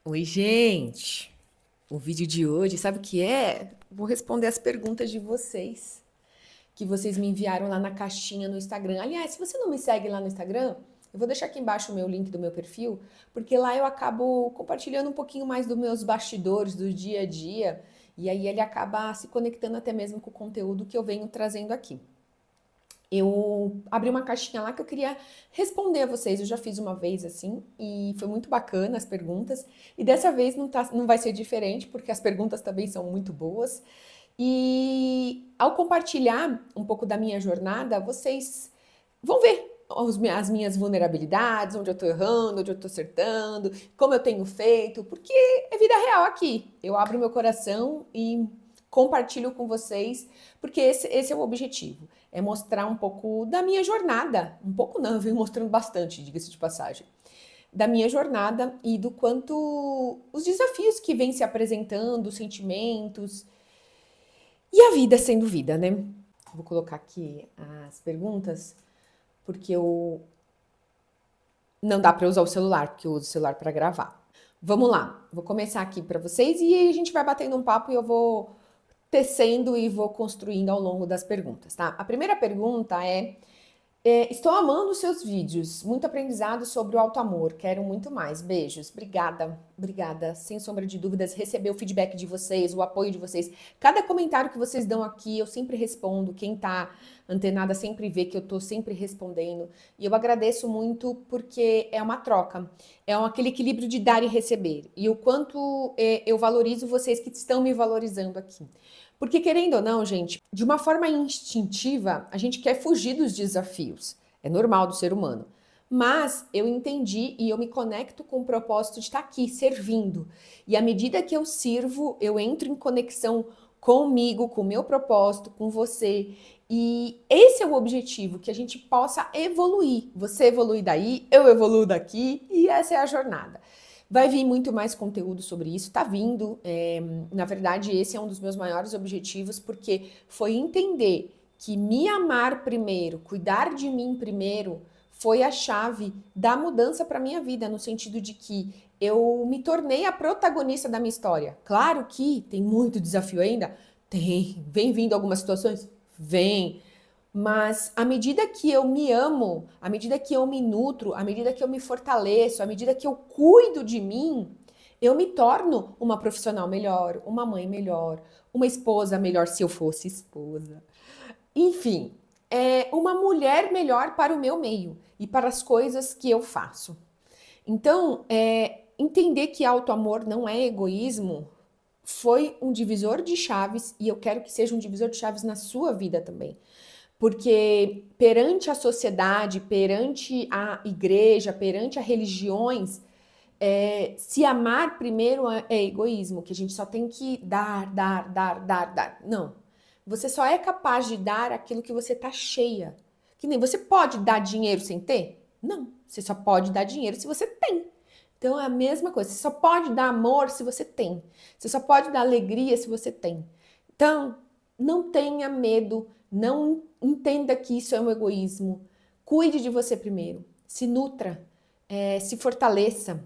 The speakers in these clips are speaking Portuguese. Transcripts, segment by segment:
Oi, gente! O vídeo de hoje, sabe o que é? Vou responder as perguntas de vocês, que vocês me enviaram lá na caixinha no Instagram. Aliás, se você não me segue lá no Instagram, eu vou deixar aqui embaixo o meu link do meu perfil, porque lá eu acabo compartilhando um pouquinho mais dos meus bastidores, do dia a dia, e aí ele acaba se conectando até mesmo com o conteúdo que eu venho trazendo aqui. Eu abri uma caixinha lá que eu queria responder a vocês. Eu já fiz uma vez assim e foi muito bacana as perguntas. E dessa vez não vai ser diferente, porque as perguntas também são muito boas. E ao compartilhar um pouco da minha jornada, vocês vão ver as minhas vulnerabilidades, onde eu tô errando, onde eu tô acertando, como eu tenho feito, porque é vida real aqui. Eu abro meu coração e compartilho com vocês, porque esse é o objetivo, é mostrar um pouco da minha jornada, um pouco não, eu venho mostrando bastante, diga-se de passagem, da minha jornada e do quanto os desafios que vêm se apresentando, os sentimentos e a vida sendo vida, né? Vou colocar aqui as perguntas, porque eu não dá para usar o celular, porque eu uso o celular para gravar. Vamos lá, vou começar aqui para vocês e aí a gente vai batendo um papo e eu vou tecendo e vou construindo ao longo das perguntas, tá? A primeira pergunta estou amando os seus vídeos, muito aprendizado sobre o auto-amor, quero muito mais, beijos, obrigada, obrigada, sem sombra de dúvidas, receber o feedback de vocês, o apoio de vocês, cada comentário que vocês dão aqui, eu sempre respondo, quem tá antenada sempre vê que eu tô sempre respondendo, e eu agradeço muito porque é uma troca, aquele equilíbrio de dar e receber, e o quanto eu valorizo vocês que estão me valorizando aqui. Porque, querendo ou não, gente, de uma forma instintiva, a gente quer fugir dos desafios. É normal do ser humano. Mas eu entendi e eu me conecto com o propósito de estar aqui, servindo. E à medida que eu sirvo, eu entro em conexão comigo, com o meu propósito, com você. E esse é o objetivo, que a gente possa evoluir. Você evolui daí, eu evoluo daqui, e essa é a jornada. Vai vir muito mais conteúdo sobre isso, tá vindo. Na verdade, esse é um dos meus maiores objetivos, porque foi entender que me amar primeiro, cuidar de mim primeiro, foi a chave da mudança para minha vida, no sentido de que eu me tornei a protagonista da minha história. Claro que tem muito desafio ainda, tem. Vem vindo algumas situações? Vem. Mas à medida que eu me amo, à medida que eu me nutro, à medida que eu me fortaleço, à medida que eu cuido de mim, eu me torno uma profissional melhor, uma mãe melhor, uma esposa melhor se eu fosse esposa. Enfim, uma mulher melhor para o meu meio e para as coisas que eu faço. Então, entender que auto-amor não é egoísmo foi um divisor de chaves e eu quero que seja um divisor de chaves na sua vida também. Porque perante a sociedade, perante a igreja, perante as religiões, se amar primeiro é egoísmo, que a gente só tem que dar, dar, dar, dar, dar. Não. Você só é capaz de dar aquilo que você tá cheia. Que nem você pode dar dinheiro sem ter? Não. Você só pode dar dinheiro se você tem. Então é a mesma coisa. Você só pode dar amor se você tem. Você só pode dar alegria se você tem. Então, não tenha medo, não entenda que isso é um egoísmo. Cuide de você primeiro. Se nutra, se fortaleça,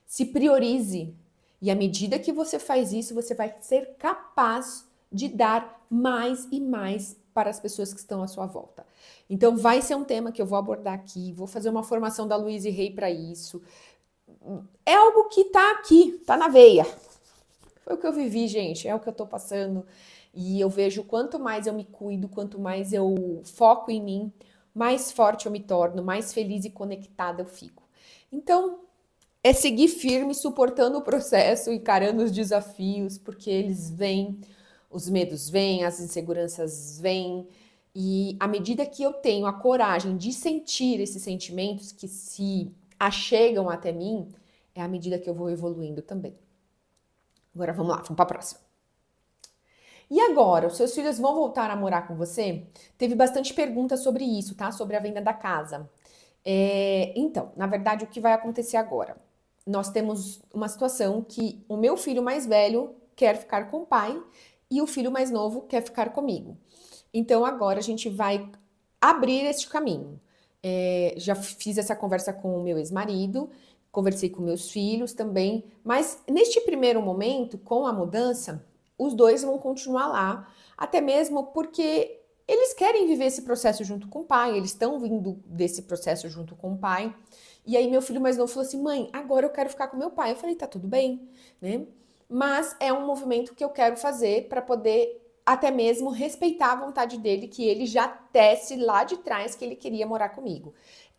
se priorize. E à medida que você faz isso, você vai ser capaz de dar mais e mais para as pessoas que estão à sua volta. Então, vai ser um tema que eu vou abordar aqui. Vou fazer uma formação da Louise Hay para isso. É algo que tá aqui, tá na veia. Foi o que eu vivi, gente, é o que eu tô passando. E eu vejo quanto mais eu me cuido, quanto mais eu foco em mim, mais forte eu me torno, mais feliz e conectada eu fico. Então, é seguir firme, suportando o processo, encarando os desafios, porque eles vêm, os medos vêm, as inseguranças vêm. E à medida que eu tenho a coragem de sentir esses sentimentos que se achegam até mim, é à medida que eu vou evoluindo também. Agora vamos lá, vamos para a próxima. E agora, os seus filhos vão voltar a morar com você? Teve bastante pergunta sobre isso, tá? Sobre a venda da casa. Então, na verdade, o que vai acontecer agora? Nós temos uma situação que o meu filho mais velho quer ficar com o pai e o filho mais novo quer ficar comigo. Então, agora a gente vai abrir este caminho. Já fiz essa conversa com o meu ex-marido conversei com meus filhos também, mas neste primeiro momento, com a mudança, os dois vão continuar lá, até mesmo porque eles querem viver esse processo junto com o pai, eles estão vindo desse processo junto com o pai. E aí meu filho mais novo falou assim: mãe, agora eu quero ficar com meu pai. Eu falei: tá tudo bem, né? Mas é um movimento que eu quero fazer para poder até mesmo respeitar a vontade dele, que ele já tece lá de trás que ele queria morar comigo.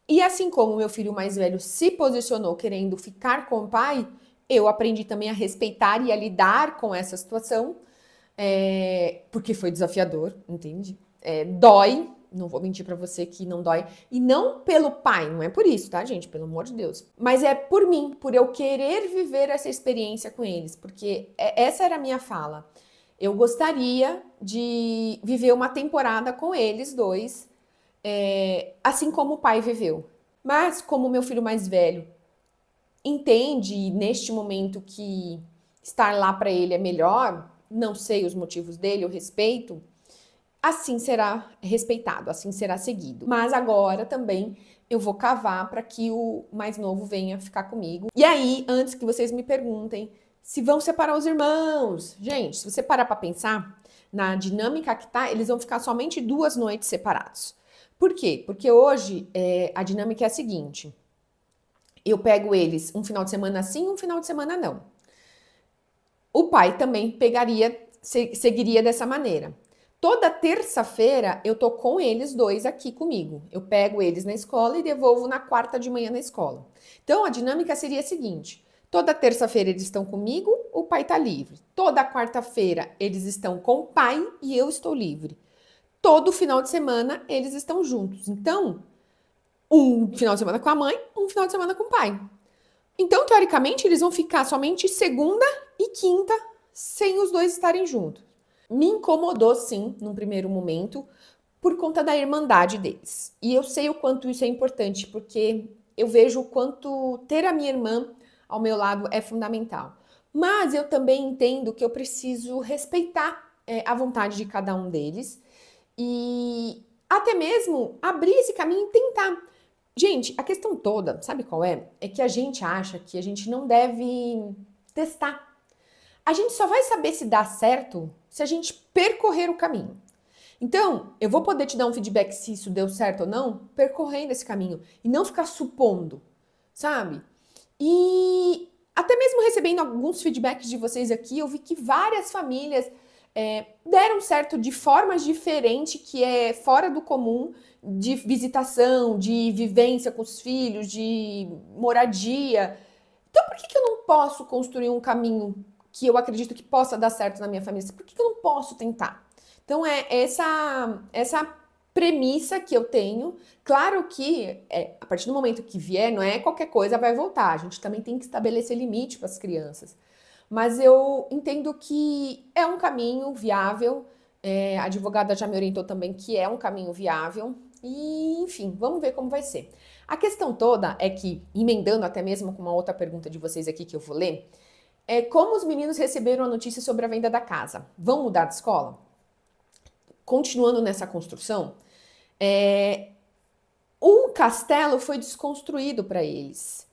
E assim como o meu filho mais velho se posicionou querendo ficar com o pai, eu aprendi também a respeitar e a lidar com essa situação, porque foi desafiador, entende? Dói, não vou mentir pra você que não dói. E não pelo pai, não é por isso, tá, gente? Pelo amor de Deus. Mas é por mim, por eu querer viver essa experiência com eles, porque essa era a minha fala. Eu gostaria de viver uma temporada com eles dois, assim como o pai viveu. Mas como meu filho mais velho entende neste momento que estar lá para ele é melhor, não sei os motivos dele, eu respeito, assim será respeitado, assim será seguido. Mas agora também eu vou cavar para que o mais novo venha ficar comigo. E aí, antes que vocês me perguntem se vão separar os irmãos. Gente, se você parar para pensar na dinâmica que tá, eles vão ficar somente 2 noites separados. Por quê? Porque hoje a dinâmica é a seguinte: eu pego eles um final de semana sim, um final de semana não. O pai também seguiria dessa maneira. Toda terça-feira eu tô com eles dois aqui comigo. Eu pego eles na escola e devolvo na quarta de manhã na escola. Então a dinâmica seria a seguinte: toda terça-feira eles estão comigo, o pai tá livre. Toda quarta-feira eles estão com o pai e eu estou livre. Todo final de semana eles estão juntos. Então, um final de semana com a mãe, um final de semana com o pai. Então, teoricamente, eles vão ficar somente segunda e quinta sem os dois estarem juntos. Me incomodou, sim, num primeiro momento, por conta da irmandade deles. E eu sei o quanto isso é importante, porque eu vejo o quanto ter a minha irmã ao meu lado é fundamental. Mas eu também entendo que eu preciso respeitar a vontade de cada um deles e até mesmo abrir esse caminho e tentar. Gente, a questão toda, sabe qual é? É que a gente acha que a gente não deve testar. A gente só vai saber se dá certo se a gente percorrer o caminho. Então, eu vou poder te dar um feedback se isso deu certo ou não, percorrendo esse caminho e não ficar supondo, sabe? E até mesmo recebendo alguns feedbacks de vocês aqui, eu vi que várias famílias deram certo de formas diferentes, que é fora do comum, de visitação, de vivência com os filhos, de moradia. Então, por que eu não posso construir um caminho que eu acredito que possa dar certo na minha família? Por que eu não posso tentar? Então, é essa premissa que eu tenho. Claro que, a partir do momento que vier, não é qualquer coisa vai voltar. A gente também tem que estabelecer limite para as crianças. Mas eu entendo que é um caminho viável. A advogada já me orientou também que é um caminho viável. E, enfim, vamos ver como vai ser. A questão toda é que, emendando até mesmo com uma outra pergunta de vocês aqui que eu vou ler, como os meninos receberam a notícia sobre a venda da casa? Vão mudar de escola? Continuando nessa construção, um castelo foi desconstruído para eles.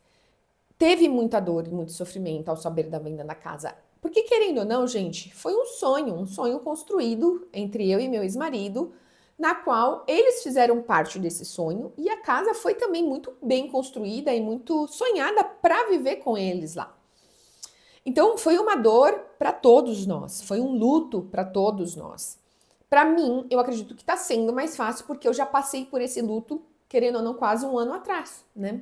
Teve muita dor e muito sofrimento ao saber da venda da casa. Porque, querendo ou não, gente, foi um sonho construído entre eu e meu ex-marido, na qual eles fizeram parte desse sonho e a casa foi também muito bem construída e muito sonhada para viver com eles lá. Então, foi uma dor para todos nós, foi um luto para todos nós. Para mim, eu acredito que está sendo mais fácil porque eu já passei por esse luto, querendo ou não, quase 1 ano atrás, né?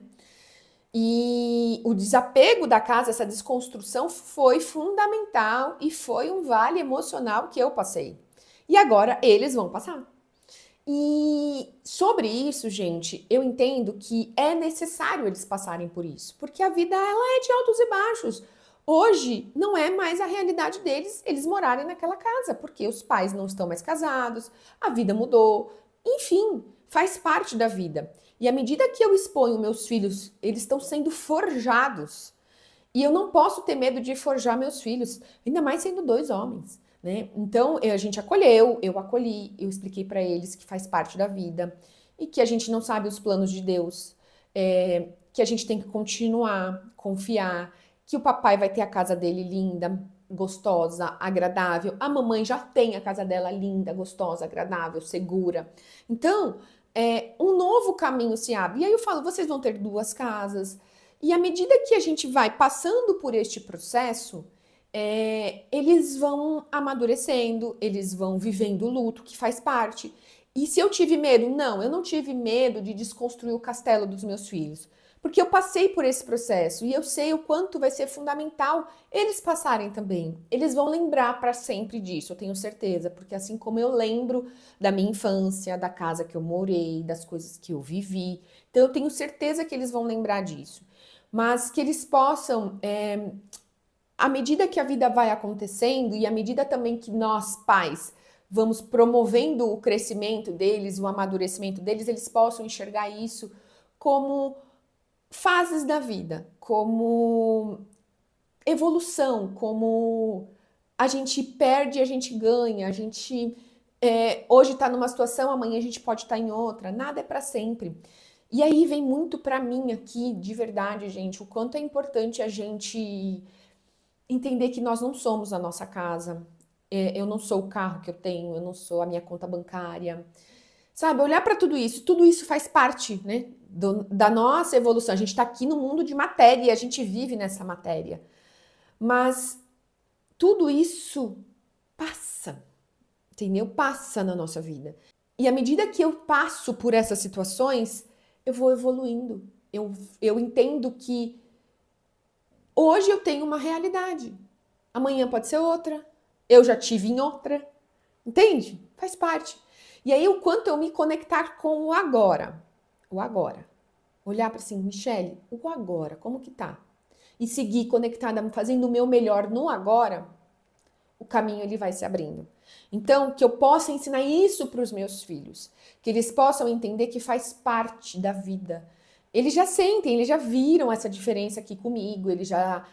E o desapego da casa, essa desconstrução foi fundamental e foi um vale emocional que eu passei. E agora eles vão passar. E sobre isso, gente, eu entendo que é necessário eles passarem por isso, porque a vida ela é de altos e baixos. Hoje não é mais a realidade deles eles morarem naquela casa, porque os pais não estão mais casados, a vida mudou, enfim, faz parte da vida. E à medida que eu exponho meus filhos, eles estão sendo forjados. E eu não posso ter medo de forjar meus filhos, ainda mais sendo 2 homens, né? Então a gente acolheu, eu acolhi, eu expliquei para eles que faz parte da vida e que a gente não sabe os planos de Deus, que a gente tem que continuar, confiar, que o papai vai ter a casa dele linda, gostosa, agradável. A mamãe já tem a casa dela linda, gostosa, agradável, segura. Então, um novo caminho se abre. E aí eu falo, vocês vão ter 2 casas. E à medida que a gente vai passando por este processo, eles vão amadurecendo, eles vão vivendo o luto, que faz parte. E se eu tive medo? Não, eu não tive medo de desconstruir o castelo dos meus filhos. Porque eu passei por esse processo e eu sei o quanto vai ser fundamental eles passarem também. Eles vão lembrar para sempre disso, eu tenho certeza. Porque assim como eu lembro da minha infância, da casa que eu morei, das coisas que eu vivi, então eu tenho certeza que eles vão lembrar disso. Mas que eles possam, à medida que a vida vai acontecendo e à medida também que nós, pais, vamos promovendo o crescimento deles, o amadurecimento deles, eles possam enxergar isso como fases da vida, como evolução, como a gente perde, a gente ganha, a gente hoje está numa situação, amanhã a gente pode estar em outra, nada é para sempre. E aí vem muito para mim aqui, de verdade, gente, o quanto é importante a gente entender que nós não somos a nossa casa. Eu não sou o carro que eu tenho, eu não sou a minha conta bancária. Sabe, olhar para tudo isso faz parte, né, da nossa evolução. A gente está aqui no mundo de matéria e a gente vive nessa matéria. Mas tudo isso passa, entendeu? Passa na nossa vida. E à medida que eu passo por essas situações, eu vou evoluindo. Eu entendo que hoje eu tenho uma realidade. Amanhã pode ser outra. Eu já tive em outra. Entende? Faz parte. E aí, o quanto eu me conectar com o agora. O agora. Olhar para assim, Michele, o agora, como que tá? E seguir conectada, fazendo o meu melhor no agora, o caminho ele vai se abrindo. Então, que eu possa ensinar isso para os meus filhos. Que eles possam entender que faz parte da vida. Eles já sentem, eles já viram essa diferença aqui comigo, eles já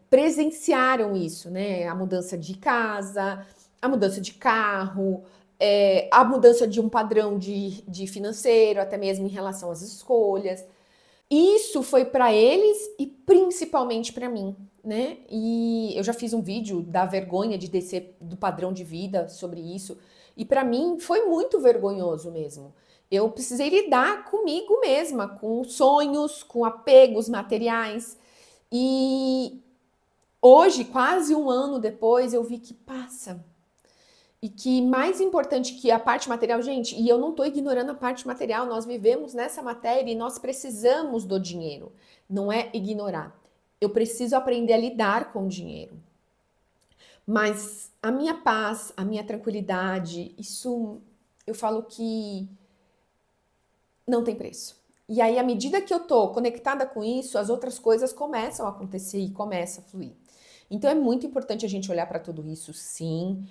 presenciaram isso, né? A mudança de casa, a mudança de carro, a mudança de um padrão de financeiro, até mesmo em relação às escolhas. Isso foi para eles e principalmente para mim, né? E eu já fiz um vídeo da vergonha de descer do padrão de vida sobre isso. E para mim foi muito vergonhoso mesmo. Eu precisei lidar comigo mesma, com sonhos, com apegos materiais. E hoje, quase um ano depois, eu vi que passa. E que mais importante que a parte material, gente, e eu não estou ignorando a parte material, nós vivemos nessa matéria e nós precisamos do dinheiro. Não é ignorar. Eu preciso aprender a lidar com o dinheiro. Mas a minha paz, a minha tranquilidade, isso eu falo que não tem preço. E aí, à medida que eu tô conectada com isso, as outras coisas começam a acontecer e começam a fluir. Então, é muito importante a gente olhar para tudo isso, sim.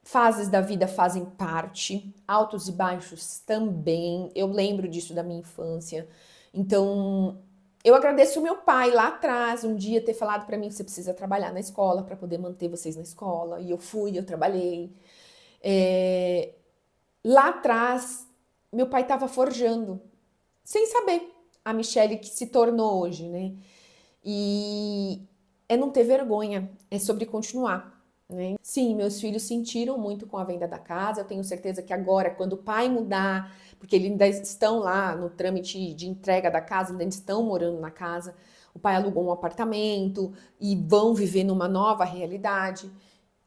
Fases da vida fazem parte, altos e baixos também. Eu lembro disso da minha infância. Então, eu agradeço o meu pai lá atrás, um dia ter falado para mim que você precisa trabalhar na escola para poder manter vocês na escola. E eu fui, eu trabalhei. Lá atrás, meu pai estava forjando, sem saber, a Michele que se tornou hoje, né? E é não ter vergonha, é sobre continuar, né? Sim, meus filhos sentiram muito com a venda da casa. Eu tenho certeza que agora, quando o pai mudar, porque eles ainda estão lá no trâmite de entrega da casa, ainda estão morando na casa, o pai alugou um apartamento e vão viver numa nova realidade.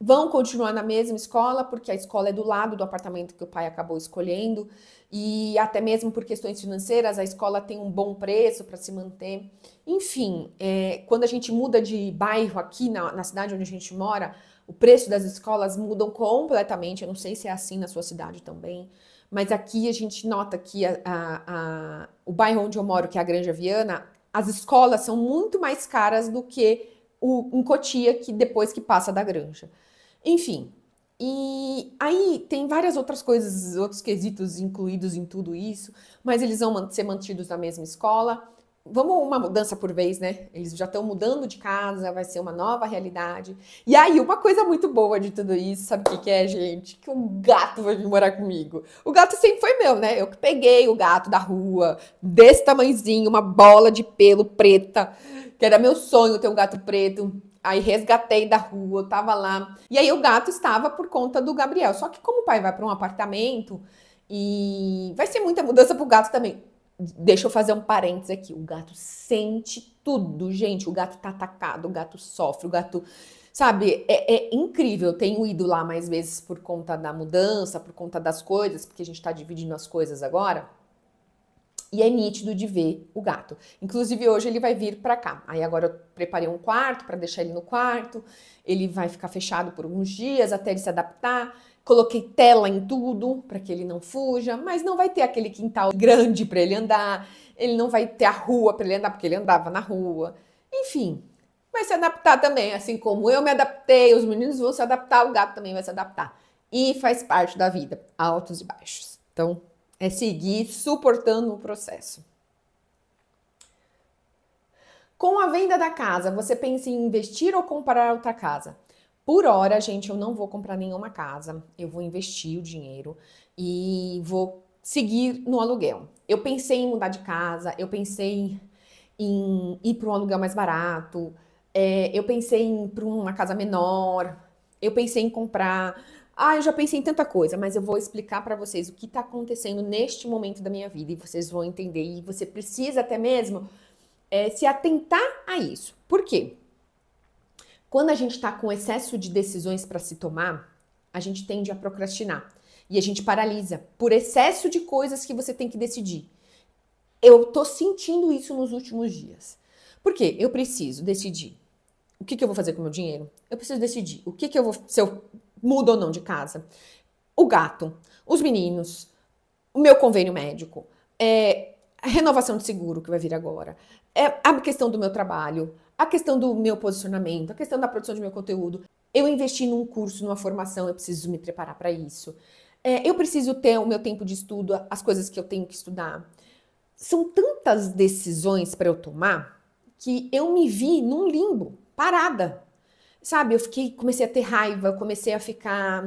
Vão continuar na mesma escola, porque a escola é do lado do apartamento que o pai acabou escolhendo, e até mesmo por questões financeiras, a escola tem um bom preço para se manter. Enfim, quando a gente muda de bairro aqui na cidade onde a gente mora, o preço das escolas mudam completamente. Eu não sei se é assim na sua cidade também, mas aqui a gente nota que o bairro onde eu moro, que é a Granja Viana, as escolas são muito mais caras do que em Cotia, que depois que passa da Granja. Enfim, e aí tem várias outras coisas, outros quesitos incluídos em tudo isso, mas eles vão ser mantidos na mesma escola. vamos uma mudança por vez, né? Eles já estão mudando de casa, vai ser uma nova realidade. E aí, uma coisa muito boa de tudo isso, sabe o que que é, gente? Que um gato vai vir morar comigo. O gato sempre foi meu, né? Eu que peguei o gato da rua, desse tamanhozinho, uma bola de pelo preta, que era meu sonho ter um gato preto. Aí resgatei da rua, tava lá. E aí o gato estava por conta do Gabriel. Só que como o pai vai para um apartamento e vai ser muita mudança pro gato também. Deixa eu fazer um parênteses aqui. O gato sente tudo, gente. O gato tá atacado, o gato sofre, o gato... Sabe, é incrível. Eu tenho ido lá mais vezes por conta da mudança, por conta das coisas, porque a gente tá dividindo as coisas agora. E é nítido de ver o gato. Inclusive, hoje ele vai vir pra cá. Aí agora eu preparei um quarto pra deixar ele no quarto. Ele vai ficar fechado por alguns dias até ele se adaptar. Coloquei tela em tudo para que ele não fuja, mas não vai ter aquele quintal grande para ele andar. Ele não vai ter a rua para ele andar, porque ele andava na rua. Enfim, vai se adaptar também. Assim como eu me adaptei, os meninos vão se adaptar, o gato também vai se adaptar. E faz parte da vida, altos e baixos. Então, é seguir suportando o processo. Com a venda da casa, você pensa em investir ou comprar outra casa? Por hora, gente, eu não vou comprar nenhuma casa. Eu vou investir o dinheiro e vou seguir no aluguel. Eu pensei em mudar de casa, eu pensei em ir para um aluguel mais barato, eu pensei em ir para uma casa menor, eu pensei em comprar... eu já pensei em tanta coisa, mas eu vou explicar para vocês o que está acontecendo neste momento da minha vida e vocês vão entender. E você precisa até mesmo se atentar a isso. Por quê? Quando a gente está com excesso de decisões para se tomar, a gente tende a procrastinar e a gente paralisa por excesso de coisas que você tem que decidir. Eu tô sentindo isso nos últimos dias. Por quê? Eu preciso decidir o que eu vou fazer com o meu dinheiro. Eu preciso decidir o que eu vou, se eu mudo ou não de casa. O gato, os meninos, o meu convênio médico, a renovação de seguro que vai vir agora, a questão do meu trabalho, a questão do meu posicionamento, a questão da produção de meu conteúdo. Eu investi num curso, numa formação, eu preciso me preparar para isso. Eu preciso ter o meu tempo de estudo, as coisas que eu tenho que estudar. São tantas decisões para eu tomar que eu me vi num limbo, parada. Sabe, comecei a ter raiva, comecei a ficar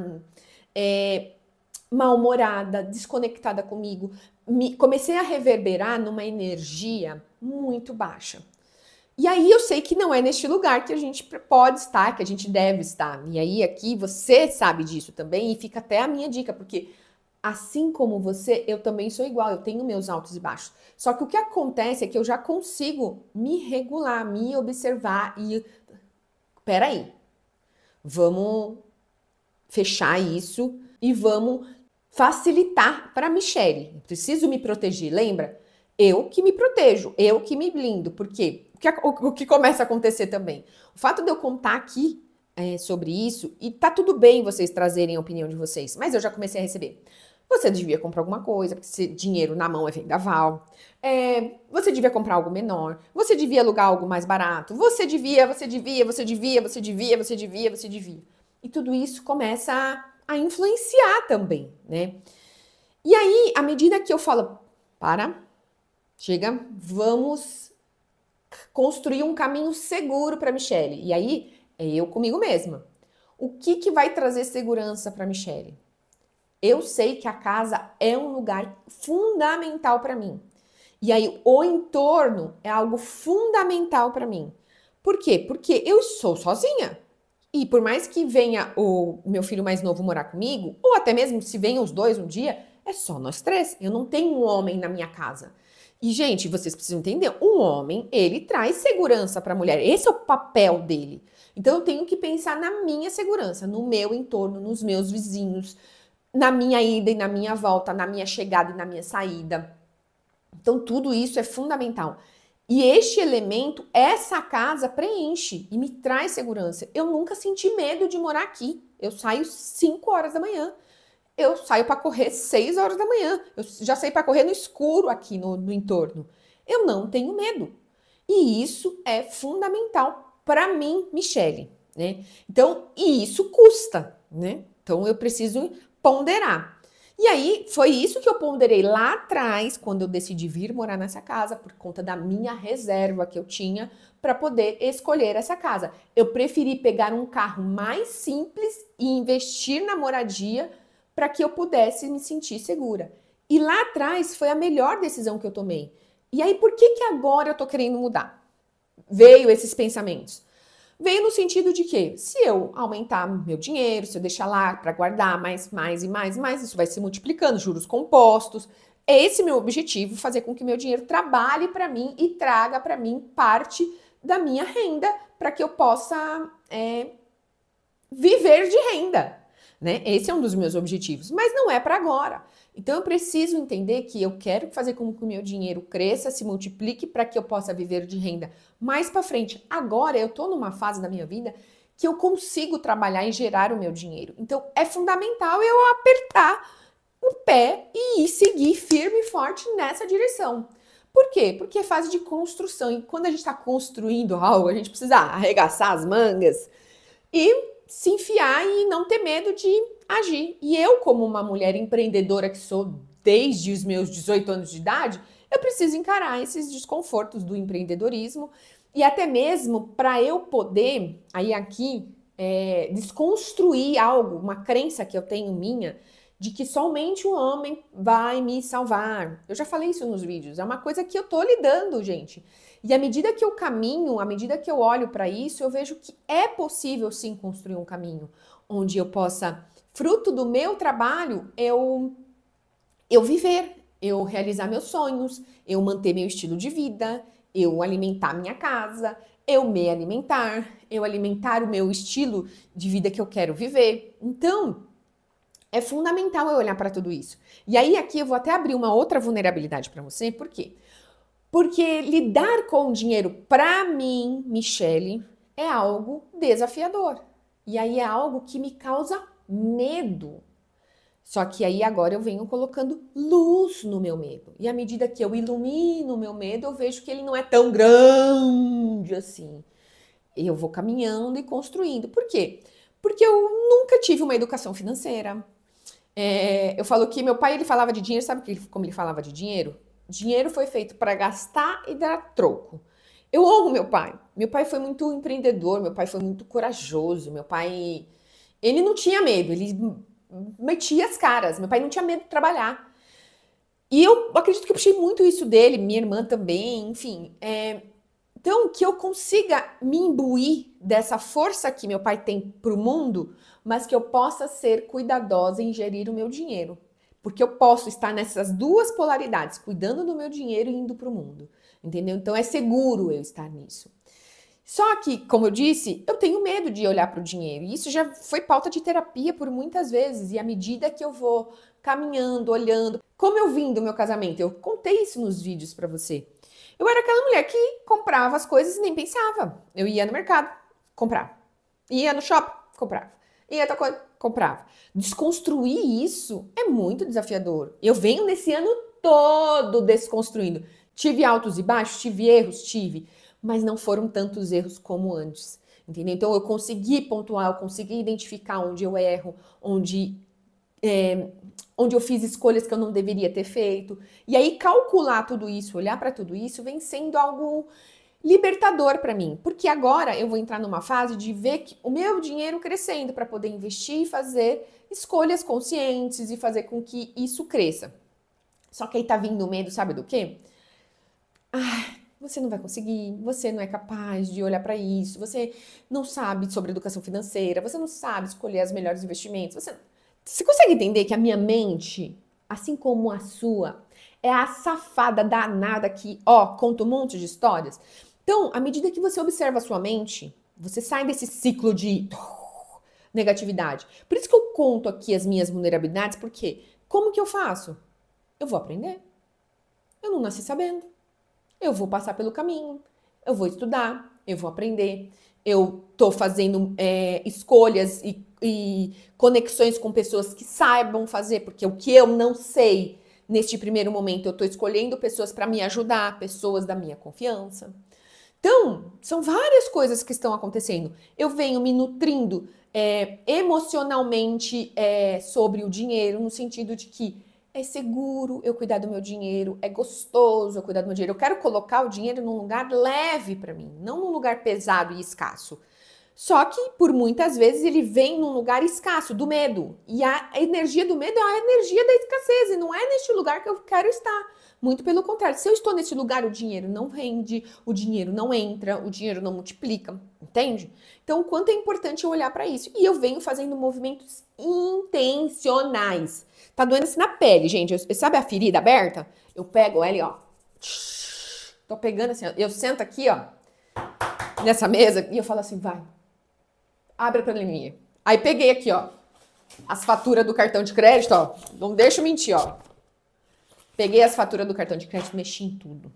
mal-humorada, desconectada comigo. Comecei a reverberar numa energia muito baixa. E aí eu sei que não é neste lugar que a gente pode estar, que a gente deve estar. E aí aqui você sabe disso também e fica até a minha dica, porque assim como você, eu também sou igual, eu tenho meus altos e baixos. Só que o que acontece é que eu já consigo me regular, me observar e... Peraí, vamos fechar isso e vamos facilitar para a Michelle. Preciso me proteger, lembra? Eu que me protejo, eu que me blindo. Por quê? O que começa a acontecer também? O fato de eu contar aqui sobre isso, e tá tudo bem vocês trazerem a opinião de vocês, mas eu já comecei a receber. Você devia comprar alguma coisa, porque se dinheiro na mão é vendaval. Você devia comprar algo menor. Você devia alugar algo mais barato. Você devia. E tudo isso começa a influenciar também, né? E aí, à medida que eu falo, chega, vamos construir um caminho seguro para Michelle. E aí, é eu comigo mesma. O que vai trazer segurança para Michelle? Eu sei que a casa é um lugar fundamental para mim. E aí, o entorno é algo fundamental para mim. Por quê? Porque eu sou sozinha. E por mais que venha o meu filho mais novo morar comigo, ou até mesmo se venham os dois um dia, é só nós três. Eu não tenho um homem na minha casa. E, gente, vocês precisam entender, um homem, ele traz segurança para a mulher. Esse é o papel dele. Então, eu tenho que pensar na minha segurança, no meu entorno, nos meus vizinhos, na minha ida e na minha volta, na minha chegada e na minha saída. Então, tudo isso é fundamental. E este elemento, essa casa preenche e me traz segurança. Eu nunca senti medo de morar aqui. Eu saio 5 horas da manhã. Eu saio para correr 6 horas da manhã. Eu já saí para correr no escuro aqui no entorno. Eu não tenho medo. E isso é fundamental para mim, Michelle, né? Então, e isso custa, né? Então, eu preciso ponderar. E aí, foi isso que eu ponderei lá atrás, quando eu decidi vir morar nessa casa, por conta da minha reserva que eu tinha para poder escolher essa casa. Eu preferi pegar um carro mais simples e investir na moradia para que eu pudesse me sentir segura. E lá atrás foi a melhor decisão que eu tomei. E aí, por que que agora eu tô querendo mudar? Veio esses pensamentos. Veio no sentido de que, se eu aumentar meu dinheiro, se eu deixar lá para guardar mais, isso vai se multiplicando, juros compostos. É esse meu objetivo, fazer com que meu dinheiro trabalhe para mim e traga para mim parte da minha renda, para que eu possa viver de renda, né? Esse é um dos meus objetivos, mas não é para agora. Então eu preciso entender que eu quero fazer com que o meu dinheiro cresça, se multiplique para que eu possa viver de renda mais para frente. Agora eu tô numa fase da minha vida que eu consigo trabalhar e gerar o meu dinheiro. Então é fundamental eu apertar o pé e seguir firme e forte nessa direção. Por quê? Porque é fase de construção e quando a gente está construindo algo, a gente precisa arregaçar as mangas e se enfiar e não ter medo de agir. E eu, como uma mulher empreendedora que sou desde os meus 18 anos de idade, eu preciso encarar esses desconfortos do empreendedorismo e até mesmo para eu poder, aí aqui, desconstruir algo, uma crença que eu tenho minha, de que somente o homem vai me salvar. Eu já falei isso nos vídeos, é uma coisa que eu tô lidando, gente. E à medida que eu caminho, à medida que eu olho para isso, eu vejo que é possível sim construir um caminho onde eu possa, fruto do meu trabalho, eu viver, eu realizar meus sonhos, eu manter meu estilo de vida, eu alimentar minha casa, eu me alimentar, eu alimentar o meu estilo de vida que eu quero viver. Então, é fundamental eu olhar para tudo isso. E aí aqui eu vou até abrir uma outra vulnerabilidade para você, por quê? Porque lidar com o dinheiro, para mim, Michele, é algo desafiador. E aí é algo que me causa medo. Só que aí agora eu venho colocando luz no meu medo. E à medida que eu ilumino o meu medo, eu vejo que ele não é tão grande assim. Eu vou caminhando e construindo. Por quê? Porque eu nunca tive uma educação financeira. Eu falo que meu pai, ele falava de dinheiro, sabe como ele falava de dinheiro? Dinheiro foi feito para gastar e dar troco. Eu amo meu pai. Meu pai foi muito empreendedor, meu pai foi muito corajoso. Meu pai, ele não tinha medo, ele metia as caras. Meu pai não tinha medo de trabalhar. E eu acredito que eu puxei muito isso dele, minha irmã também, enfim. Então, que eu consiga me imbuir dessa força que meu pai tem para o mundo, mas que eu possa ser cuidadosa em gerir o meu dinheiro. Porque eu posso estar nessas duas polaridades, cuidando do meu dinheiro e indo para o mundo. Entendeu? Então é seguro eu estar nisso. Só que, como eu disse, eu tenho medo de olhar para o dinheiro. E isso já foi pauta de terapia por muitas vezes. E à medida que eu vou caminhando, olhando, como eu vim do meu casamento, eu contei isso nos vídeos para você. Eu era aquela mulher que comprava as coisas e nem pensava. Eu ia no mercado, comprava. Ia no shopping, comprava. Ia outra coisa, comprava. Desconstruir isso é muito desafiador. Eu venho nesse ano todo desconstruindo. Tive altos e baixos, tive erros, mas não foram tantos erros como antes. Entendeu? Então eu consegui pontuar, eu consegui identificar onde eu erro, onde eu fiz escolhas que eu não deveria ter feito. E aí calcular tudo isso, olhar para tudo isso, vem sendo algo libertador para mim, porque agora eu vou entrar numa fase de ver que o meu dinheiro crescendo para poder investir e fazer escolhas conscientes e fazer com que isso cresça. Só que aí tá vindo o medo, sabe do quê? Você não vai conseguir, você não é capaz de olhar para isso, você não sabe sobre educação financeira, você não sabe escolher os melhores investimentos. Você consegue entender que a minha mente, assim como a sua, é a safada danada que, conta um monte de histórias? Então, à medida que você observa a sua mente, você sai desse ciclo de negatividade. Por isso que eu conto aqui as minhas vulnerabilidades, porque como que eu faço? Eu vou aprender. Eu não nasci sabendo. Eu vou passar pelo caminho. Eu vou estudar. Eu vou aprender. Eu tô fazendo escolhas e conexões com pessoas que saibam fazer, porque o que eu não sei neste primeiro momento, eu tô escolhendo pessoas para me ajudar, pessoas da minha confiança. Então, São várias coisas que estão acontecendo. Eu venho me nutrindo emocionalmente sobre o dinheiro, no sentido de que é seguro eu cuidar do meu dinheiro, é gostoso eu cuidar do meu dinheiro. Eu quero colocar o dinheiro num lugar leve para mim, não num lugar pesado e escasso. Só que, por muitas vezes, ele vem num lugar escasso, do medo. E a energia do medo é a energia da escassez, e não é neste lugar que eu quero estar. Muito pelo contrário, se eu estou nesse lugar, o dinheiro não rende, o dinheiro não entra, o dinheiro não multiplica, entende? Então, o quanto é importante eu olhar para isso. E eu venho fazendo movimentos intencionais. Tá doendo assim na pele, gente. Sabe a ferida aberta? Eu pego ela e, ó. Tô pegando assim, ó, eu sento aqui, ó, nessa mesa, e eu falo assim, vai. Abre a planilha. Aí peguei aqui, ó, as faturas do cartão de crédito, ó. Não deixa eu mentir, ó. Peguei as faturas do cartão de crédito, mexi em tudo.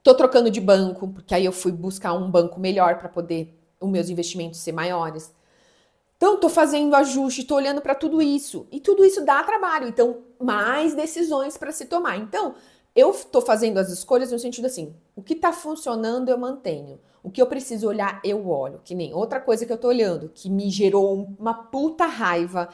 Tô trocando de banco, porque aí eu fui buscar um banco melhor para poder os meus investimentos ser maiores. Então, tô fazendo ajuste, tô olhando para tudo isso. E tudo isso dá trabalho. Então, mais decisões para se tomar. Então, eu tô fazendo as escolhas no sentido assim, o que tá funcionando eu mantenho. O que eu preciso olhar, eu olho. Que nem outra coisa que eu tô olhando, que me gerou uma puta raiva,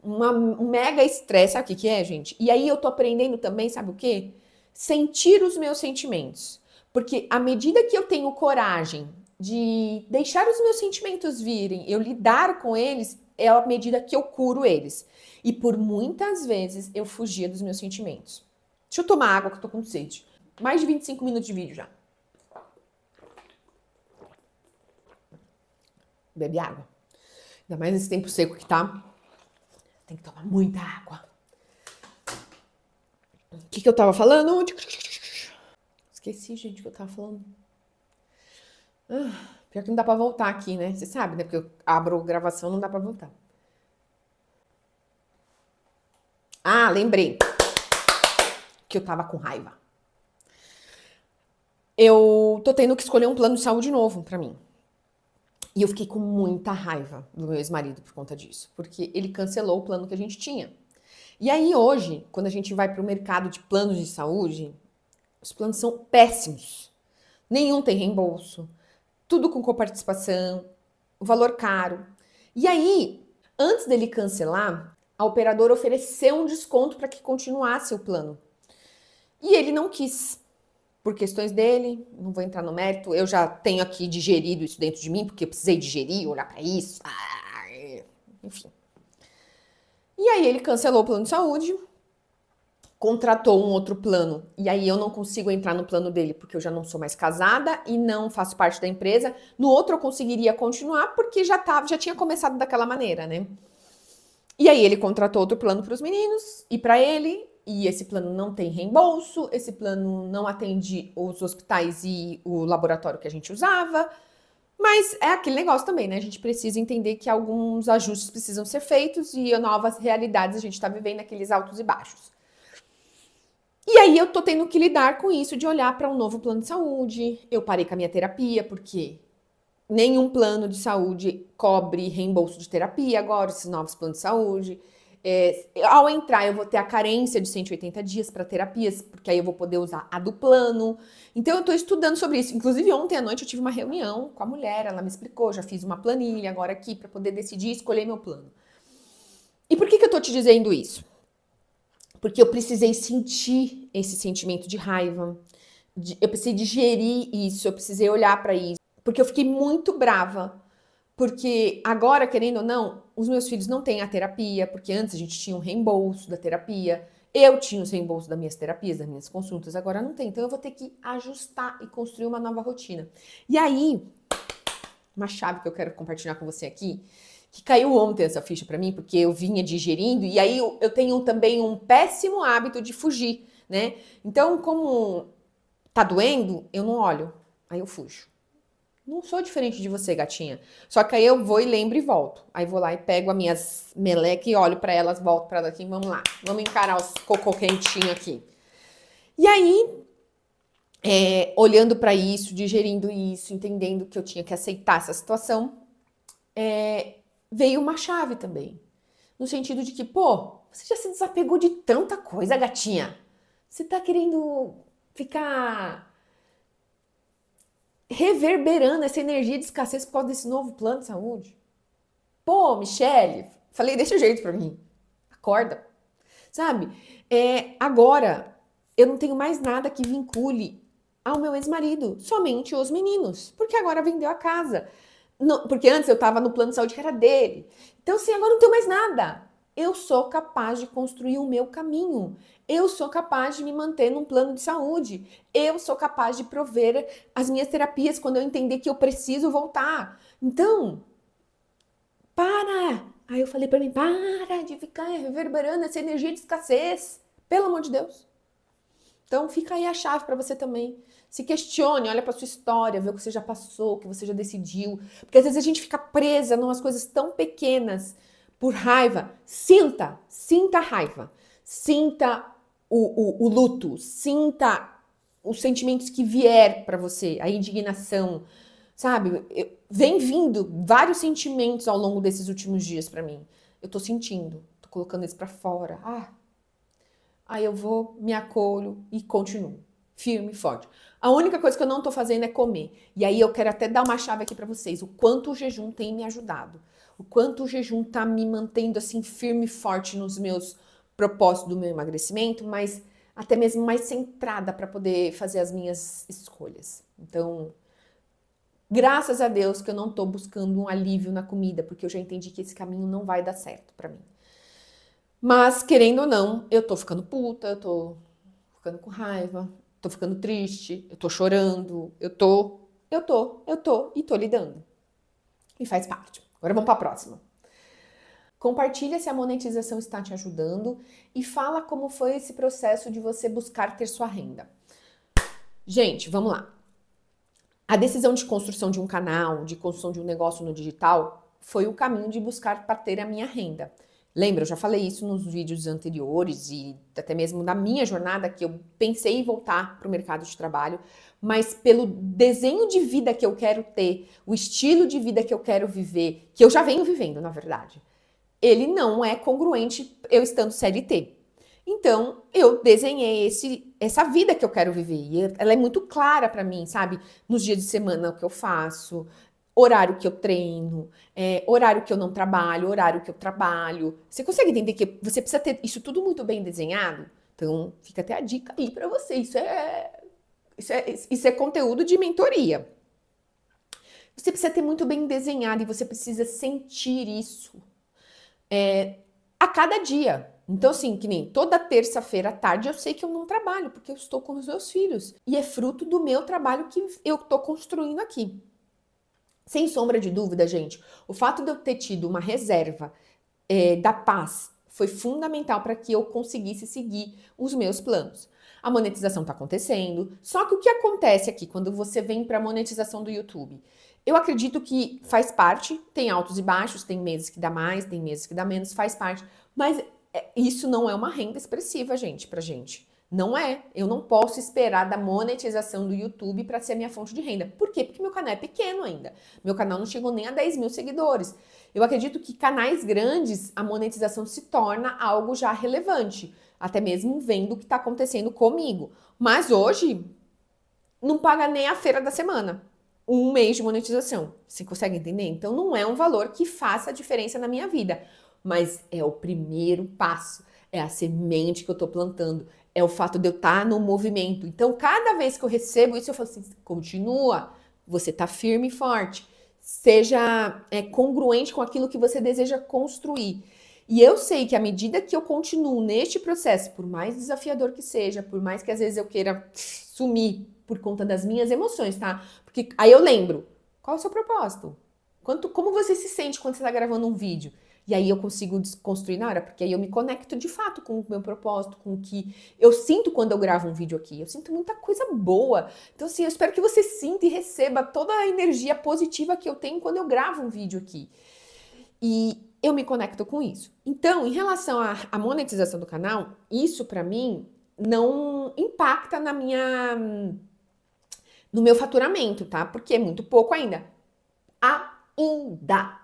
um mega estresse. Sabe o que é, gente? E aí eu tô aprendendo também, sabe o quê? Sentir os meus sentimentos. Porque à medida que eu tenho coragem de deixar os meus sentimentos virem, eu lidar com eles, é à medida que eu curo eles. E por muitas vezes eu fugia dos meus sentimentos. Deixa eu tomar água que eu tô com sede. Mais de 25 minutos de vídeo já. Bebe água. Ainda mais nesse tempo seco que tá. Tem que tomar muita água. O que eu tava falando? Esqueci, gente, o que eu tava falando. Pior que não dá pra voltar aqui, né? Você sabe, né? Porque eu abro gravação, não dá pra voltar. Ah, lembrei. Que eu tava com raiva. Eu tô tendo que escolher um plano de saúde novo pra mim. E eu fiquei com muita raiva do meu ex-marido por conta disso. Porque ele cancelou o plano que a gente tinha. E aí hoje, quando a gente vai pro mercado de planos de saúde, os planos são péssimos. Nenhum tem reembolso. Tudo com coparticipação, o valor caro. E aí, antes dele cancelar, a operadora ofereceu um desconto para que continuasse o plano. E ele não quis, por questões dele, não vou entrar no mérito, eu já tenho aqui digerido isso dentro de mim, porque eu precisei digerir, olhar para isso, enfim. E aí ele cancelou o plano de saúde, contratou um outro plano, e aí eu não consigo entrar no plano dele porque eu já não sou mais casada e não faço parte da empresa. No outro eu conseguiria continuar porque já tinha começado daquela maneira, né? E aí ele contratou outro plano para os meninos e para ele, e esse plano não tem reembolso, esse plano não atende os hospitais e o laboratório que a gente usava. Mas é aquele negócio também, né? A gente precisa entender que alguns ajustes precisam ser feitos e novas realidades a gente está vivendo aqueles altos e baixos. E aí eu tô tendo que lidar com isso de olhar para um novo plano de saúde. Eu parei com a minha terapia porque nenhum plano de saúde cobre reembolso de terapia agora, esses novos planos de saúde. Ao entrar, eu vou ter a carência de 180 dias para terapias, porque aí eu vou poder usar a do plano. Então, eu tô estudando sobre isso. Inclusive, ontem à noite eu tive uma reunião com a mulher, ela me explicou, já fiz uma planilha agora aqui para poder decidir e escolher meu plano. E por que eu tô te dizendo isso? Porque eu precisei sentir esse sentimento de raiva, eu precisei digerir isso, eu precisei olhar para isso, porque eu fiquei muito brava. Porque agora, querendo ou não, os meus filhos não têm a terapia, porque antes a gente tinha um reembolso da terapia, eu tinha os reembolsos das minhas terapias, das minhas consultas, agora não tem. Então eu vou ter que ajustar e construir uma nova rotina. E aí, uma chave que eu quero compartilhar com você aqui, que caiu ontem essa ficha para mim, porque eu vinha digerindo, e aí eu tenho também um péssimo hábito de fugir, né? Então, como tá doendo, eu não olho, aí eu fujo. Não sou diferente de você, gatinha. Só que aí eu vou e lembro e volto. Aí vou lá e pego as minhas melecas e olho pra elas, volto pra elas aqui. Vamos lá, vamos encarar os cocô quentinho aqui. E aí, olhando pra isso, digerindo isso, entendendo que eu tinha que aceitar essa situação, veio uma chave também. No sentido de que, pô, você já se desapegou de tanta coisa, gatinha. Você tá querendo ficar reverberando essa energia de escassez por causa desse novo plano de saúde. Pô, Michele, falei desse jeito pra mim. Acorda. Sabe? Agora, eu não tenho mais nada que vincule ao meu ex-marido, somente os meninos, porque agora vendeu a casa. Não, porque antes eu tava no plano de saúde que era dele. Então, assim, agora não tenho mais nada. Eu sou capaz de construir o meu caminho. Eu sou capaz de me manter num plano de saúde. Eu sou capaz de prover as minhas terapias quando eu entender que eu preciso voltar. Então, para! Aí eu falei pra mim, para de ficar reverberando essa energia de escassez. Pelo amor de Deus. Então fica aí a chave para você também. Se questione, olha para sua história, vê o que você já passou, o que você já decidiu. Porque às vezes a gente fica presa em umas coisas tão pequenas por raiva. Sinta a raiva. Sinta o luto. Sinta os sentimentos que vier para você, a indignação, sabe? Vem vindo vários sentimentos ao longo desses últimos dias para mim. Eu tô sentindo, tô colocando isso para fora. Aí eu vou, me acolho e continuo. Firme e forte. A única coisa que eu não tô fazendo é comer. E aí eu quero até dar uma chave aqui para vocês. O quanto o jejum tem me ajudado. O quanto o jejum tá me mantendo assim firme e forte nos meus propósitos do meu emagrecimento, mas até mesmo mais centrada para poder fazer as minhas escolhas. Então, graças a Deus que eu não tô buscando um alívio na comida, porque eu já entendi que esse caminho não vai dar certo para mim. Mas, querendo ou não, eu tô ficando puta, eu tô ficando com raiva, tô ficando triste, eu tô chorando, eu tô e tô lidando. E faz parte. Agora vamos pra próxima. Compartilha se a monetização está te ajudando e fala como foi esse processo de você buscar ter sua renda. Gente, vamos lá. A decisão de construção de um canal, de construção de um negócio no digital, foi o caminho de buscar para ter a minha renda. Lembra, eu já falei isso nos vídeos anteriores e até mesmo na minha jornada, que eu pensei em voltar para o mercado de trabalho, mas pelo desenho de vida que eu quero ter, o estilo de vida que eu quero viver, que eu já venho vivendo, na verdade, ele não é congruente eu estando CLT. Então, eu desenhei essa vida que eu quero viver. E ela é muito clara para mim, sabe? Nos dias de semana, o que eu faço, horário que eu treino, horário que eu não trabalho, horário que eu trabalho. Você consegue entender que você precisa ter isso tudo muito bem desenhado? Então, fica até a dica aí para você. Isso é conteúdo de mentoria. Você precisa ter muito bem desenhado e você precisa sentir isso a cada dia. Então, assim, que nem toda terça-feira à tarde eu sei que eu não trabalho, porque eu estou com os meus filhos. E é fruto do meu trabalho que eu estou construindo aqui. Sem sombra de dúvida, gente, o fato de eu ter tido uma reserva da paz foi fundamental para que eu conseguisse seguir os meus planos. A monetização está acontecendo, só que o que acontece aqui quando você vem para a monetização do YouTube? Eu acredito que faz parte, tem altos e baixos, tem meses que dá mais, tem meses que dá menos, faz parte, mas isso não é uma renda expressiva, gente, pra gente. Não é. Eu não posso esperar da monetização do YouTube para ser a minha fonte de renda. Por quê? Porque meu canal é pequeno ainda. Meu canal não chegou nem a 10 mil seguidores. Eu acredito que canais grandes, a monetização se torna algo já relevante. Até mesmo vendo o que está acontecendo comigo. Mas hoje, não paga nem a feira da semana. Um mês de monetização. Você consegue entender? Então, não é um valor que faça a diferença na minha vida. Mas é o primeiro passo. É a semente que eu estou plantando. É o fato de eu estar no movimento. Então, cada vez que eu recebo isso, eu falo assim, continua, você está firme e forte. Seja congruente com aquilo que você deseja construir. E eu sei que à medida que eu continuo neste processo, por mais desafiador que seja, por mais que às vezes eu queira sumir por conta das minhas emoções, tá? Porque aí eu lembro, qual é o seu propósito? Como você se sente quando você está gravando um vídeo? E aí eu consigo desconstruir na hora, porque aí eu me conecto de fato com o meu propósito, com o que eu sinto quando eu gravo um vídeo aqui. Eu sinto muita coisa boa. Então, assim, eu espero que você sinta e receba toda a energia positiva que eu tenho quando eu gravo um vídeo aqui. E eu me conecto com isso. Então, em relação à monetização do canal, isso pra mim não impacta no meu faturamento, tá? Porque é muito pouco ainda. Ainda.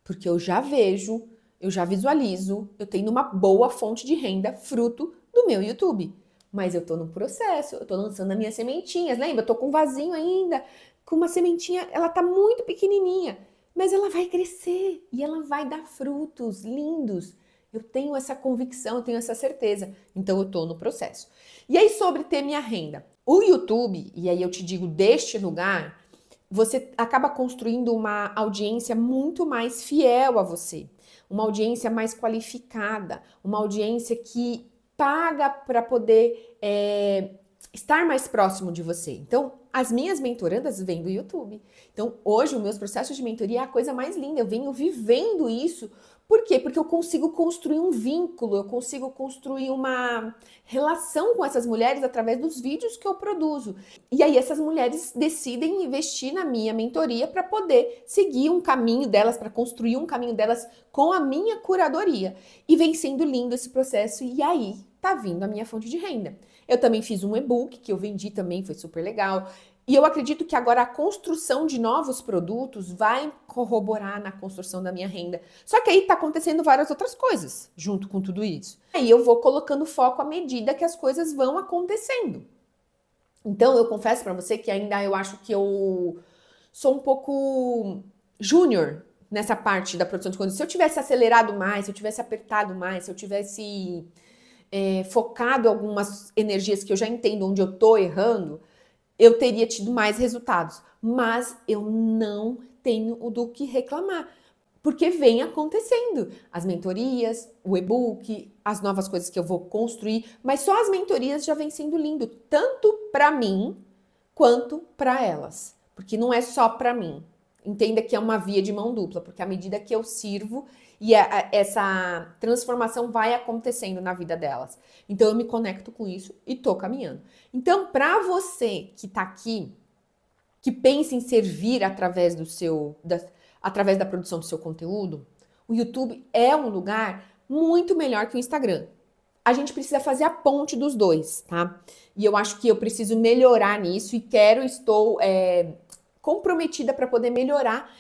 Porque eu já vejo, eu já visualizo, eu tenho uma boa fonte de renda fruto do meu YouTube. Mas eu tô no processo, eu tô lançando as minhas sementinhas, lembra? Eu tô com um vasinho ainda, com uma sementinha, ela tá muito pequenininha, mas ela vai crescer e ela vai dar frutos lindos. Eu tenho essa convicção, eu tenho essa certeza. Então eu tô no processo. E aí sobre ter minha renda. O YouTube, e aí eu te digo deste lugar, você acaba construindo uma audiência muito mais fiel a você, uma audiência mais qualificada, uma audiência que paga para poder estar mais próximo de você. Então, as minhas mentorandas vêm do YouTube. Então, hoje, os meus processos de mentoria é a coisa mais linda. Eu venho vivendo isso. Por quê? Porque eu consigo construir um vínculo, eu consigo construir uma relação com essas mulheres através dos vídeos que eu produzo. E aí essas mulheres decidem investir na minha mentoria para poder seguir um caminho delas, para construir um caminho delas com a minha curadoria. E vem sendo lindo esse processo e aí tá vindo a minha fonte de renda. Eu também fiz um e-book que eu vendi também, foi super legal. E eu acredito que agora a construção de novos produtos vai corroborar na construção da minha renda. Só que aí tá acontecendo várias outras coisas junto com tudo isso. Aí eu vou colocando foco à medida que as coisas vão acontecendo. Então eu confesso para você que ainda eu acho que eu sou um pouco júnior nessa parte da produção de conteúdo. Se eu tivesse acelerado mais, se eu tivesse apertado mais, se eu tivesse focado algumas energias que eu já entendo onde eu tô errando, eu teria tido mais resultados. Mas eu não tenho do que reclamar, porque vem acontecendo. As mentorias, o e-book, as novas coisas que eu vou construir, mas só as mentorias já vem sendo lindo, tanto para mim quanto para elas. Porque não é só para mim. Entenda que é uma via de mão dupla, porque à medida que eu sirvo e essa transformação vai acontecendo na vida delas. Então eu me conecto com isso e tô caminhando. Então, para você que tá aqui, que pensa em servir através através da produção do seu conteúdo, o YouTube é um lugar muito melhor que o Instagram. A gente precisa fazer a ponte dos dois, tá? E eu acho que eu preciso melhorar nisso e estou comprometida para poder melhorar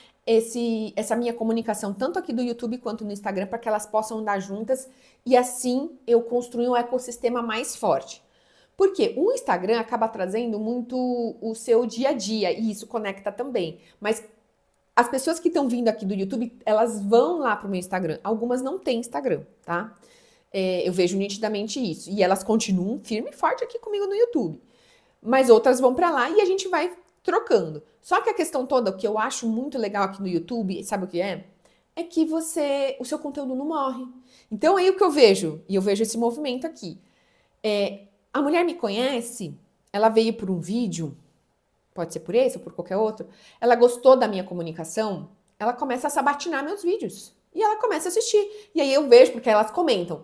essa minha comunicação, tanto aqui do YouTube quanto no Instagram, para que elas possam andar juntas e assim eu construir um ecossistema mais forte. Porque o Instagram acaba trazendo muito o seu dia a dia e isso conecta também. Mas as pessoas que estão vindo aqui do YouTube, elas vão lá pro meu Instagram. Algumas não têm Instagram, tá? Eu vejo nitidamente isso. E elas continuam firme e forte aqui comigo no YouTube. Mas outras vão para lá e a gente vai trocando. Só que a questão toda, o que eu acho muito legal aqui no YouTube, sabe o que é? É que o seu conteúdo não morre. Então aí o que eu vejo, e eu vejo esse movimento aqui, a mulher me conhece, ela veio por um vídeo, pode ser por esse ou por qualquer outro, ela gostou da minha comunicação, ela começa a sabatinar meus vídeos. E ela começa a assistir. E aí eu vejo, porque elas comentam,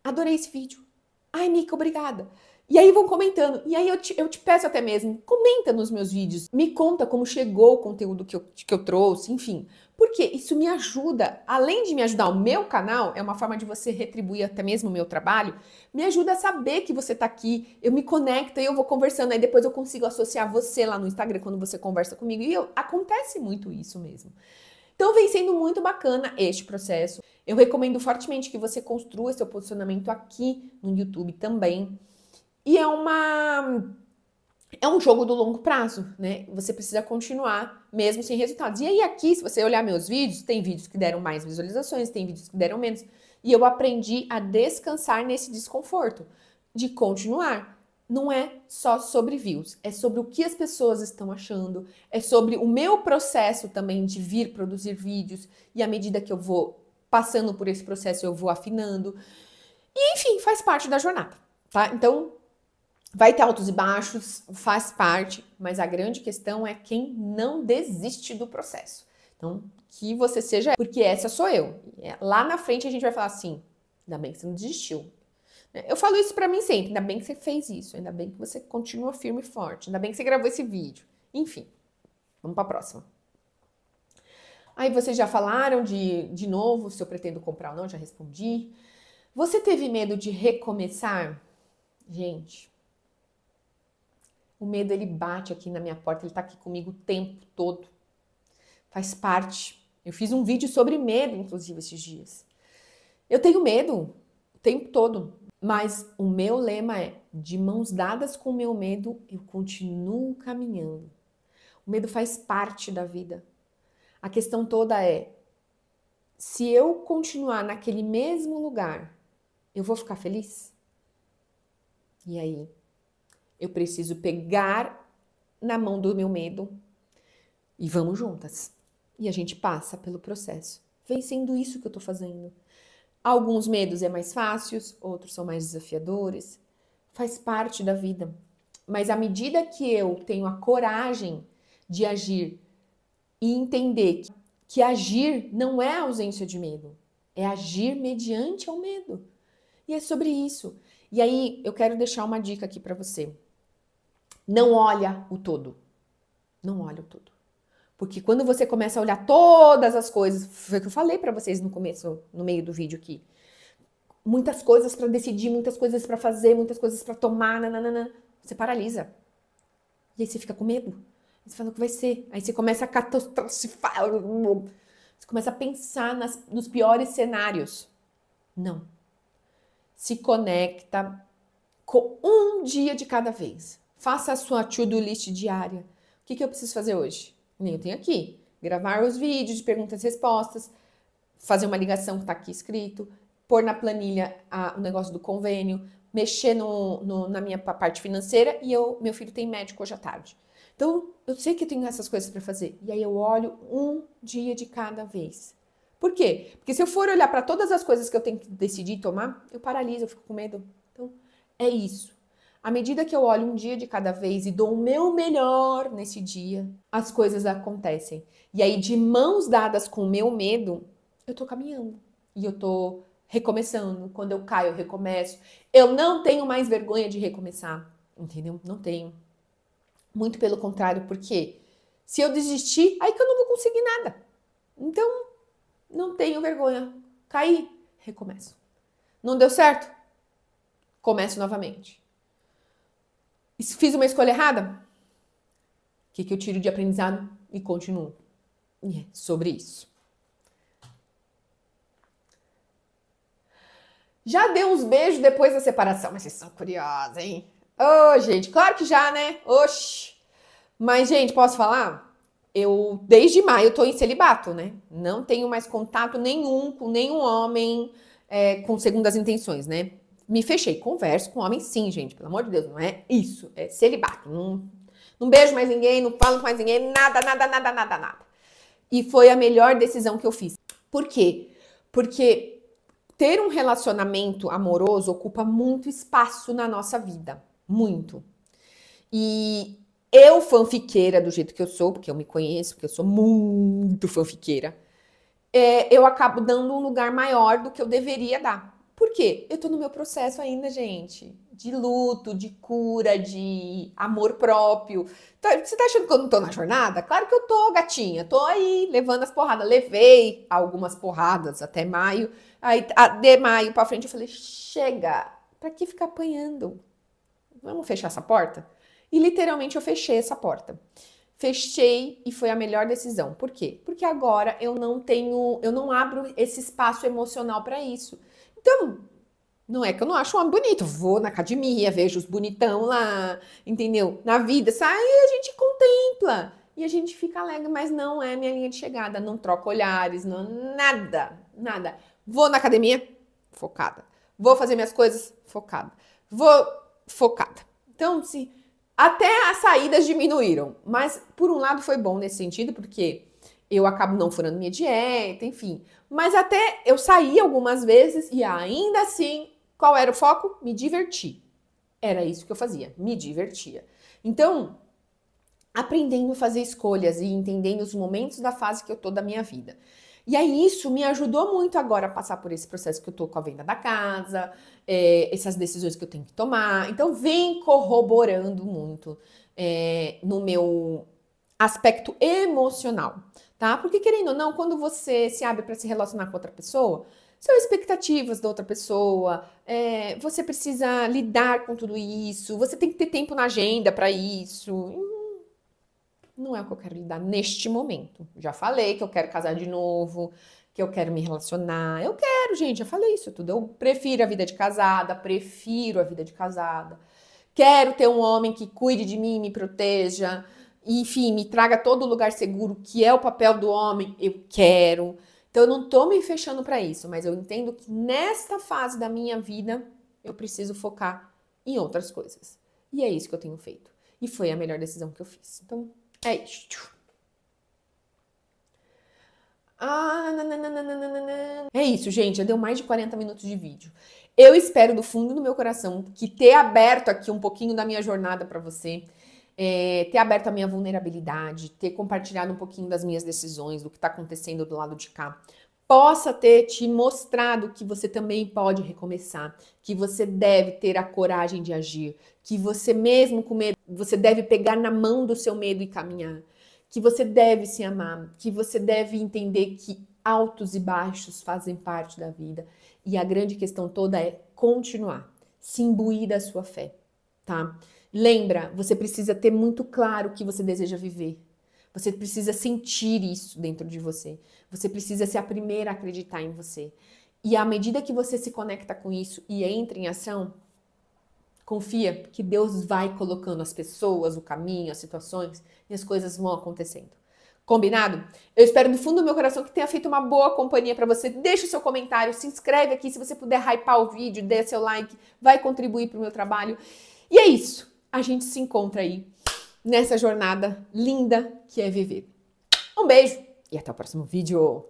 adorei esse vídeo. Ai, Mica, obrigada. E aí vão comentando. E aí eu te peço até mesmo, comenta nos meus vídeos. Me conta como chegou o conteúdo que eu trouxe, enfim. Porque isso me ajuda, além de me ajudar o meu canal, é uma forma de você retribuir até mesmo o meu trabalho, me ajuda a saber que você tá aqui, eu me conecto e eu vou conversando, aí depois eu consigo associar você lá no Instagram quando você conversa comigo. E acontece muito isso mesmo. Então vem sendo muito bacana este processo. Eu recomendo fortemente que você construa seu posicionamento aqui no YouTube também. E é um jogo do longo prazo, né? Você precisa continuar mesmo sem resultados. E aí aqui, se você olhar meus vídeos, tem vídeos que deram mais visualizações, tem vídeos que deram menos. E eu aprendi a descansar nesse desconforto de continuar. Não é só sobre views, é sobre o que as pessoas estão achando, é sobre o meu processo também de vir produzir vídeos. E à medida que eu vou passando por esse processo, eu vou afinando. E enfim, faz parte da jornada, tá? Então, vai ter altos e baixos, faz parte, mas a grande questão é quem não desiste do processo. Então, que você seja, porque essa sou eu. Lá na frente a gente vai falar assim, ainda bem que você não desistiu. Eu falo isso pra mim sempre, ainda bem que você fez isso, ainda bem que você continua firme e forte, ainda bem que você gravou esse vídeo. Enfim, vamos pra próxima. Aí vocês já falaram de novo se eu pretendo comprar ou não, já respondi. Você teve medo de recomeçar? Gente, o medo, ele bate aqui na minha porta, ele tá aqui comigo o tempo todo. Faz parte. Eu fiz um vídeo sobre medo, inclusive, esses dias. Eu tenho medo o tempo todo, mas o meu lema é, de mãos dadas com o meu medo, eu continuo caminhando. O medo faz parte da vida. A questão toda é, se eu continuar naquele mesmo lugar, eu vou ficar feliz? E aí? Eu preciso pegar na mão do meu medo e vamos juntas. E a gente passa pelo processo. Vem sendo isso que eu tô fazendo. Alguns medos é mais fáceis, outros são mais desafiadores. Faz parte da vida. Mas à medida que eu tenho a coragem de agir e entender que agir não é ausência de medo, é agir mediante ao medo. E é sobre isso. E aí eu quero deixar uma dica aqui para você. Não olha o todo. Não olha o todo. Porque quando você começa a olhar todas as coisas, foi o que eu falei para vocês no começo, no meio do vídeo aqui. Muitas coisas para decidir, muitas coisas para fazer, muitas coisas para tomar, nananana. Você paralisa. E aí você fica com medo. Você fala o que vai ser. Aí você começa a catastrofar. Você começa a pensar nos piores cenários. Não. Se conecta com um dia de cada vez. Faça a sua to-do list diária. O que eu preciso fazer hoje? Nem eu tenho aqui. Gravar os vídeos de perguntas e respostas, fazer uma ligação que está aqui escrito, pôr na planilha o negócio do convênio, mexer na minha parte financeira e meu filho tem médico hoje à tarde. Então, eu sei que eu tenho essas coisas para fazer. E aí eu olho um dia de cada vez. Por quê? Porque se eu for olhar para todas as coisas que eu tenho que decidir tomar, eu paraliso, eu fico com medo. Então, é isso. À medida que eu olho um dia de cada vez e dou o meu melhor nesse dia, as coisas acontecem. E aí, de mãos dadas com o meu medo, eu tô caminhando. E eu tô recomeçando. Quando eu caio, eu recomeço. Eu não tenho mais vergonha de recomeçar. Entendeu? Não tenho. Muito pelo contrário, porque se eu desistir, aí que eu não vou conseguir nada. Então, não tenho vergonha. Caí, recomeço. Não deu certo? Começo novamente. Fiz uma escolha errada? O que eu tiro de aprendizado e continuo? E é sobre isso. Já deu uns beijos depois da separação? Mas vocês são curiosos, hein? Ô, gente, claro que já, né? Oxi. Mas, gente, posso falar? Eu, desde maio, tô em celibato, né? Não tenho mais contato nenhum com nenhum homem com segundas intenções, né? Me fechei. Converso com homem sim, gente. Pelo amor de Deus, não é isso. É celibato. Não beijo mais ninguém, não falo com mais ninguém, nada, nada, nada, nada, nada. E foi a melhor decisão que eu fiz. Por quê? Porque ter um relacionamento amoroso ocupa muito espaço na nossa vida. Muito. E eu, fanfiqueira do jeito que eu sou, porque eu me conheço, porque eu sou muito fanfiqueira, eu acabo dando um lugar maior do que eu deveria dar. Por quê? Eu tô no meu processo ainda, gente, de luto, de cura, de amor próprio. Você tá achando que eu não tô na jornada? Claro que eu tô, gatinha. Tô aí, levando as porradas. Levei algumas porradas até maio. Aí, de maio pra frente, eu falei, chega, pra que ficar apanhando? Vamos fechar essa porta? E literalmente eu fechei essa porta. Fechei e foi a melhor decisão. Por quê? Porque agora eu não abro esse espaço emocional para isso. Então, não é que eu não acho um homem bonito. Vou na academia, vejo os bonitão lá, entendeu? Na vida, sai e a gente contempla. E a gente fica alegre, mas não é minha linha de chegada. Não troco olhares, não, nada, nada. Vou na academia, focada. Vou fazer minhas coisas, focada. Vou, focada. Então, se... Até as saídas diminuíram, mas por um lado foi bom nesse sentido, porque eu acabo não furando minha dieta, enfim. Mas até eu saí algumas vezes e ainda assim, qual era o foco? Me divertir. Era isso que eu fazia, me divertia. Então, aprendendo a fazer escolhas e entendendo os momentos da fase que eu tô da minha vida. E aí isso me ajudou muito agora a passar por esse processo que eu tô com a venda da casa, essas decisões que eu tenho que tomar. Então vem corroborando muito no meu aspecto emocional, tá? Porque querendo ou não, quando você se abre para se relacionar com outra pessoa, são expectativas da outra pessoa, você precisa lidar com tudo isso, você tem que ter tempo na agenda para isso. Não é o que eu quero lidar neste momento. Já falei que eu quero casar de novo, que eu quero me relacionar. Eu quero, gente, já falei isso tudo. Eu prefiro a vida de casada, prefiro a vida de casada. Quero ter um homem que cuide de mim, me proteja. enfim, me traga todo lugar seguro, que é o papel do homem, eu quero. Então eu não tô me fechando para isso, mas eu entendo que nesta fase da minha vida eu preciso focar em outras coisas. E é isso que eu tenho feito. E foi a melhor decisão que eu fiz. Então, é isso. É isso, gente. Já deu mais de 40 minutos de vídeo. Eu espero do fundo do meu coração que ter aberto aqui um pouquinho da minha jornada para você, ter aberto a minha vulnerabilidade, ter compartilhado um pouquinho das minhas decisões, do que está acontecendo do lado de cá, possa ter te mostrado que você também pode recomeçar, que você deve ter a coragem de agir, que você mesmo com medo, você deve pegar na mão do seu medo e caminhar, que você deve se amar, que você deve entender que altos e baixos fazem parte da vida. E a grande questão toda é continuar, se imbuir da sua fé, tá? Lembra, você precisa ter muito claro o que você deseja viver. Você precisa sentir isso dentro de você. Você precisa ser a primeira a acreditar em você. E à medida que você se conecta com isso e entra em ação, confia que Deus vai colocando as pessoas, o caminho, as situações e as coisas vão acontecendo. Combinado? Eu espero do fundo do meu coração que tenha feito uma boa companhia para você. Deixa o seu comentário, se inscreve aqui. Se você puder hypar o vídeo, dê seu like, vai contribuir para o meu trabalho. E é isso. A gente se encontra aí nessa jornada linda que é viver. Um beijo e até o próximo vídeo.